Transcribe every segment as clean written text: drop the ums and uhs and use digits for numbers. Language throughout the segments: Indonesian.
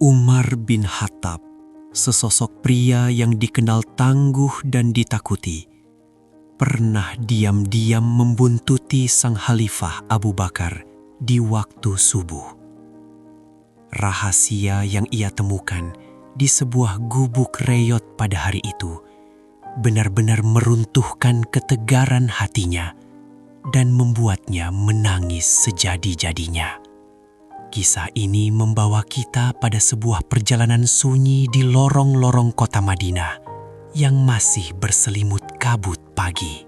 Umar bin Khattab, sesosok pria yang dikenal tangguh dan ditakuti, pernah diam-diam membuntuti sang Khalifah Abu Bakar di waktu subuh. Rahasia yang ia temukan di sebuah gubuk reyot pada hari itu benar-benar meruntuhkan ketegaran hatinya dan membuatnya menangis sejadi-jadinya. Kisah ini membawa kita pada sebuah perjalanan sunyi di lorong-lorong kota Madinah yang masih berselimut kabut pagi.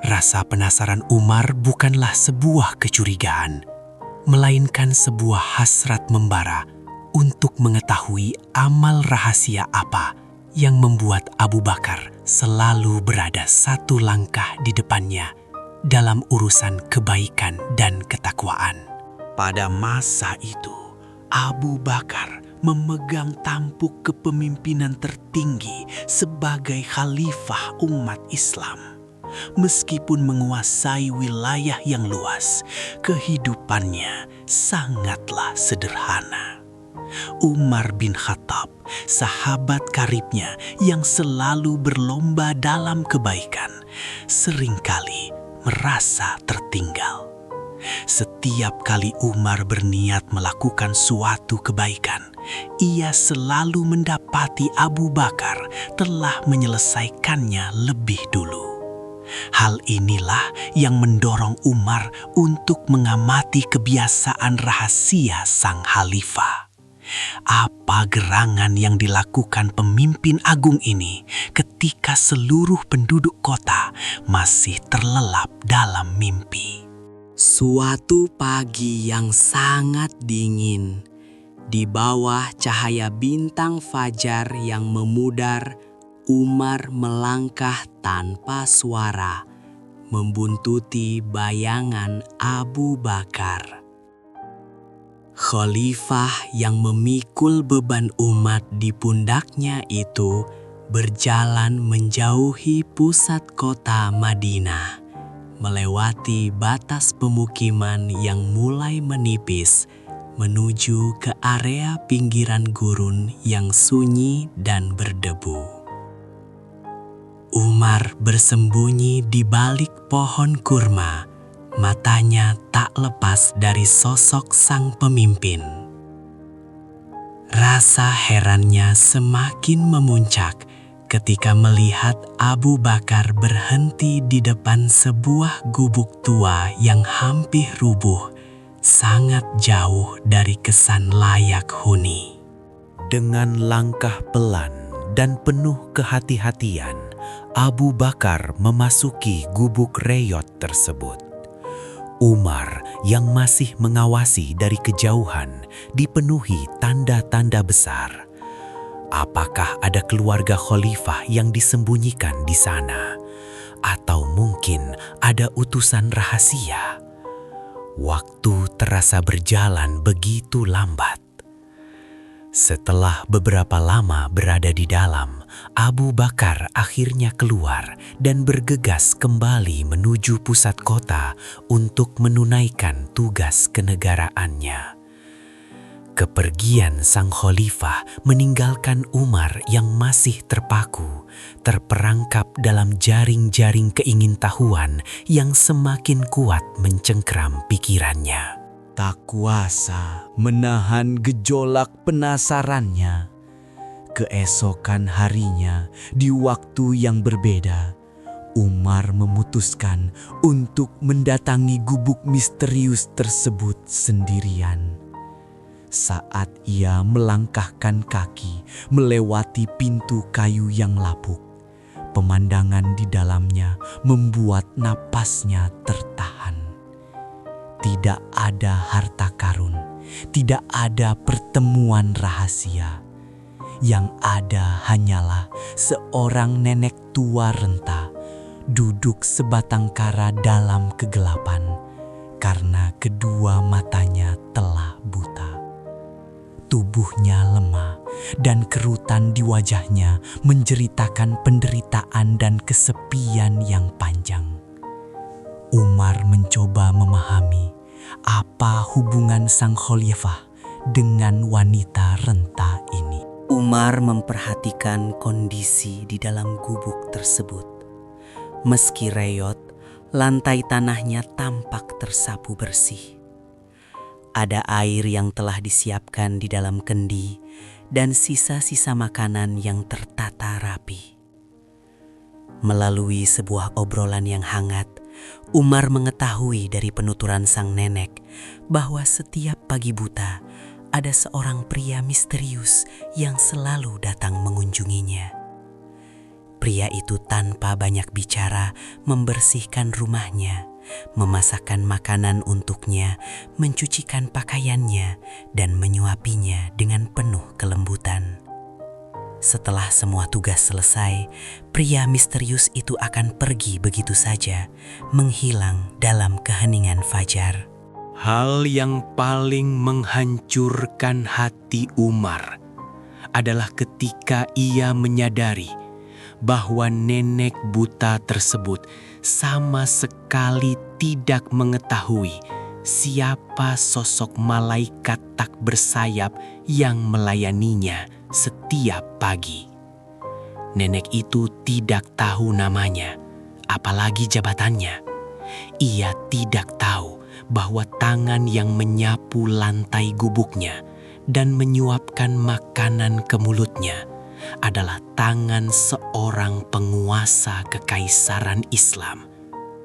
Rasa penasaran Umar bukanlah sebuah kecurigaan, melainkan sebuah hasrat membara untuk mengetahui amal rahasia apa yang membuat Abu Bakar selalu berada satu langkah di depannya dalam urusan kebaikan dan ketakwaan. Pada masa itu, Abu Bakar memegang tampuk kepemimpinan tertinggi sebagai khalifah umat Islam. Meskipun menguasai wilayah yang luas, kehidupannya sangatlah sederhana. Umar bin Khattab, sahabat karibnya yang selalu berlomba dalam kebaikan, seringkali merasa tertinggal. Setiap kali Umar berniat melakukan suatu kebaikan, ia selalu mendapati Abu Bakar telah menyelesaikannya lebih dulu. Hal inilah yang mendorong Umar untuk mengamati kebiasaan rahasia sang khalifah. Apa gerangan yang dilakukan pemimpin agung ini ketika seluruh penduduk kota masih terlelap dalam mimpi? Suatu pagi yang sangat dingin, di bawah cahaya bintang fajar yang memudar, Umar melangkah tanpa suara, membuntuti bayangan Abu Bakar. Khalifah yang memikul beban umat di pundaknya itu berjalan menjauhi pusat kota Madinah, melewati batas pemukiman yang mulai menipis menuju ke area pinggiran gurun yang sunyi dan berdebu. Umar bersembunyi di balik pohon kurma, matanya tak lepas dari sosok sang pemimpin. Rasa herannya semakin memuncak ketika melihat Abu Bakar berhenti di depan sebuah gubuk tua yang hampir rubuh, sangat jauh dari kesan layak huni. Dengan langkah pelan dan penuh kehati-hatian, Abu Bakar memasuki gubuk reyot tersebut. Umar yang masih mengawasi dari kejauhan dipenuhi tanda-tanda besar. Apakah ada keluarga khalifah yang disembunyikan di sana? Atau mungkin ada utusan rahasia? Waktu terasa berjalan begitu lambat. Setelah beberapa lama berada di dalam, Abu Bakar akhirnya keluar dan bergegas kembali menuju pusat kota untuk menunaikan tugas kenegaraannya. Kepergian sang khalifah meninggalkan Umar yang masih terpaku, terperangkap dalam jaring-jaring keingintahuan yang semakin kuat mencengkram pikirannya. Tak kuasa menahan gejolak penasarannya. Keesokan harinya, di waktu yang berbeda, Umar memutuskan untuk mendatangi gubuk misterius tersebut sendirian. Saat ia melangkahkan kaki melewati pintu kayu yang lapuk, pemandangan di dalamnya membuat napasnya tertahan. Tidak ada harta karun, tidak ada pertemuan rahasia. Yang ada hanyalah seorang nenek tua renta duduk sebatang kara dalam kegelapan karena kedua matanya telah buta. Tubuhnya lemah dan kerutan di wajahnya menceritakan penderitaan dan kesepian yang panjang. Umar mencoba memahami apa hubungan sang khalifah dengan wanita renta ini. Umar memperhatikan kondisi di dalam gubuk tersebut. Meski reyot, lantai tanahnya tampak tersapu bersih. Ada air yang telah disiapkan di dalam kendi dan sisa-sisa makanan yang tertata rapi. Melalui sebuah obrolan yang hangat, Umar mengetahui dari penuturan sang nenek bahwa setiap pagi buta ada seorang pria misterius yang selalu datang mengunjunginya. Pria itu tanpa banyak bicara membersihkan rumahnya, memasakkan makanan untuknya, mencucikan pakaiannya, dan menyuapinya dengan penuh kelembutan. Setelah semua tugas selesai, pria misterius itu akan pergi begitu saja, menghilang dalam keheningan fajar. Hal yang paling menghancurkan hati Umar adalah ketika ia menyadari bahwa nenek buta tersebut sama sekali tidak mengetahui siapa sosok malaikat tak bersayap yang melayaninya setiap pagi. Nenek itu tidak tahu namanya, apalagi jabatannya. Ia tidak tahu bahwa tangan yang menyapu lantai gubuknya dan menyuapkan makanan ke mulutnya adalah tangan seorang penguasa kekaisaran Islam,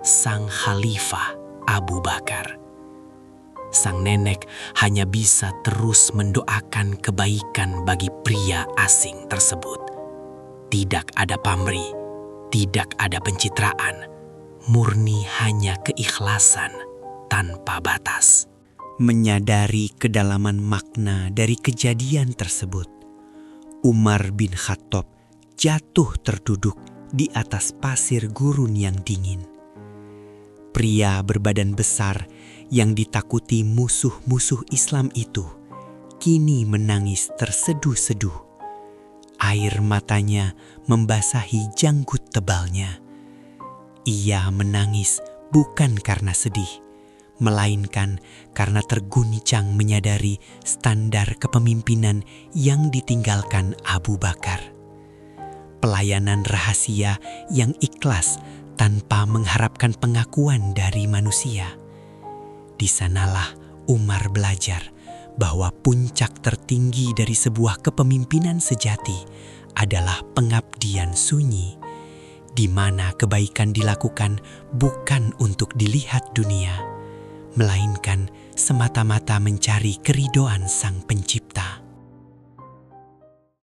Sang Khalifah Abu Bakar. Sang nenek hanya bisa terus mendoakan kebaikan bagi pria asing tersebut. Tidak ada pamrih, tidak ada pencitraan, murni hanya keikhlasan tanpa batas. Menyadari kedalaman makna dari kejadian tersebut, Umar bin Khattab jatuh terduduk di atas pasir gurun yang dingin. Pria berbadan besar yang ditakuti musuh-musuh Islam itu kini menangis terseduh-seduh. Air matanya membasahi janggut tebalnya. Ia menangis bukan karena sedih, melainkan karena terguncang menyadari standar kepemimpinan yang ditinggalkan Abu Bakar. Pelayanan rahasia yang ikhlas tanpa mengharapkan pengakuan dari manusia. Di sanalah Umar belajar bahwa puncak tertinggi dari sebuah kepemimpinan sejati adalah pengabdian sunyi, di mana kebaikan dilakukan bukan untuk dilihat dunia, melainkan semata-mata mencari keridhaan Sang Pencipta.